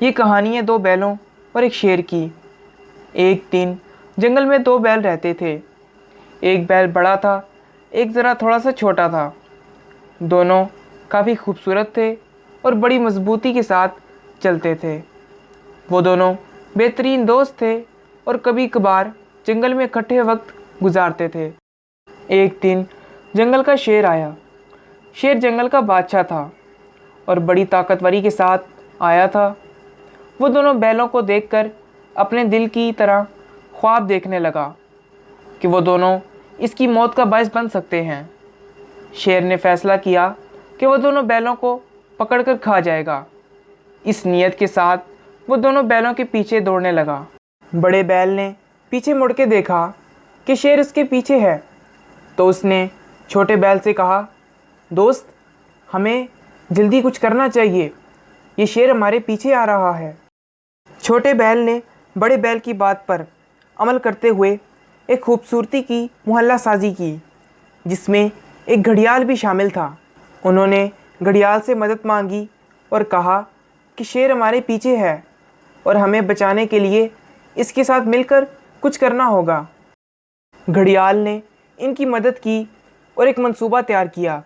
یہ کہانی ہے 2 بیلوں اور ایک شیر کی۔ ایک دن جنگل میں 2 بیل رہتے تھے۔ ایک بیل بڑا تھا، ایک ذرا تھوڑا سا چھوٹا تھا۔ دونوں کافی خوبصورت تھے اور بڑی مضبوطی کے ساتھ چلتے تھے۔ وہ دونوں بہترین دوست تھے اور کبھی کبھار جنگل میں اکٹھے وقت گزارتے تھے۔ ایک دن جنگل کا شیر آیا۔ شیر جنگل کا بادشاہ تھا اور بڑی طاقتوری کے ساتھ آیا تھا۔ وہ دونوں بیلوں کو دیکھ کر اپنے دل کی طرح خواب دیکھنے لگا کہ وہ دونوں اس کی موت کا باعث بن سکتے ہیں۔ شیر نے فیصلہ کیا کہ وہ دونوں بیلوں کو پکڑ کر کھا جائے گا۔ اس نیت کے ساتھ وہ دونوں بیلوں کے پیچھے دوڑنے لگا۔ بڑے بیل نے پیچھے مڑ کے دیکھا کہ شیر اس کے پیچھے ہے، تو اس نے چھوٹے بیل سے کہا، دوست، ہمیں جلدی کچھ کرنا چاہیے، یہ شیر ہمارے پیچھے آ رہا ہے۔ چھوٹے بیل نے بڑے بیل کی بات پر عمل کرتے ہوئے ایک خوبصورتی کی محلہ سازی کی، جس میں ایک گھڑیال بھی شامل تھا۔ انہوں نے گھڑیال سے مدد مانگی اور کہا کہ شیر ہمارے پیچھے ہے اور ہمیں بچانے کے لیے اس کے ساتھ مل کر کچھ کرنا ہوگا۔ گھڑیال نے ان کی مدد کی اور ایک منصوبہ تیار کیا۔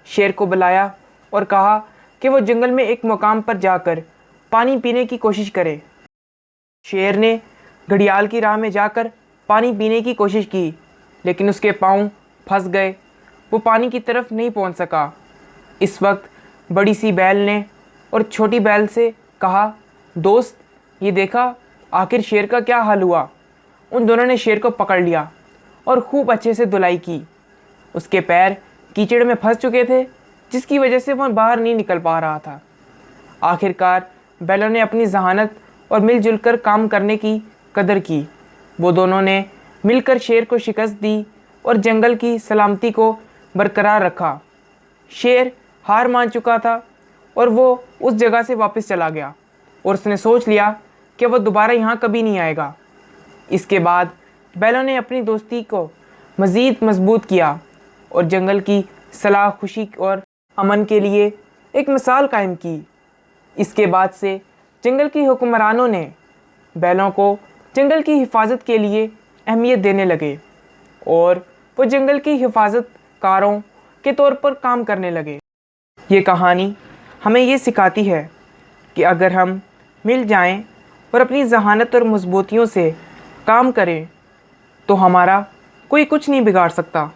شیر کو بلایا اور کہا کہ وہ جنگل میں ایک مقام پر جا کر پانی پینے کی کوشش کرے۔ شیر نے گھڑیال کی راہ میں جا کر پانی پینے کی کوشش کی، لیکن اس کے پاؤں پھنس گئے۔ وہ پانی کی طرف نہیں پہنچ سکا۔ اس وقت بڑی سی بیل نے اور چھوٹی بیل سے کہا، دوست، یہ دیکھا آخر شیر کا کیا حال ہوا۔ ان دونوں نے شیر کو پکڑ لیا اور خوب اچھے سے دھلائی کی۔ اس کے پیر کیچڑ میں پھنس چکے تھے، جس کی وجہ سے وہ باہر نہیں نکل پا رہا تھا۔ آخر کار بیلوں نے اپنی ذہانت اور مل جل کر کام کرنے کی قدر کی۔ وہ دونوں نے مل کر شیر کو شکست دی اور جنگل کی سلامتی کو برقرار رکھا۔ شیر ہار مان چکا تھا اور وہ اس جگہ سے واپس چلا گیا اور اس نے سوچ لیا کہ وہ دوبارہ یہاں کبھی نہیں آئے گا۔ اس کے بعد بیلوں نے اپنی دوستی کو مزید مضبوط کیا اور جنگل کی صلاح، خوشی اور امن کے لیے ایک مثال قائم کی۔ اس کے بعد سے جنگل کی حکمرانوں نے بیلوں کو جنگل کی حفاظت کے لیے اہمیت دینے لگے اور وہ جنگل کی حفاظت کاروں کے طور پر کام کرنے لگے۔ یہ کہانی ہمیں یہ سکھاتی ہے کہ اگر ہم مل جائیں اور اپنی ذہانت اور مضبوطیوں سے کام کریں تو ہمارا کوئی کچھ نہیں بگاڑ سکتا۔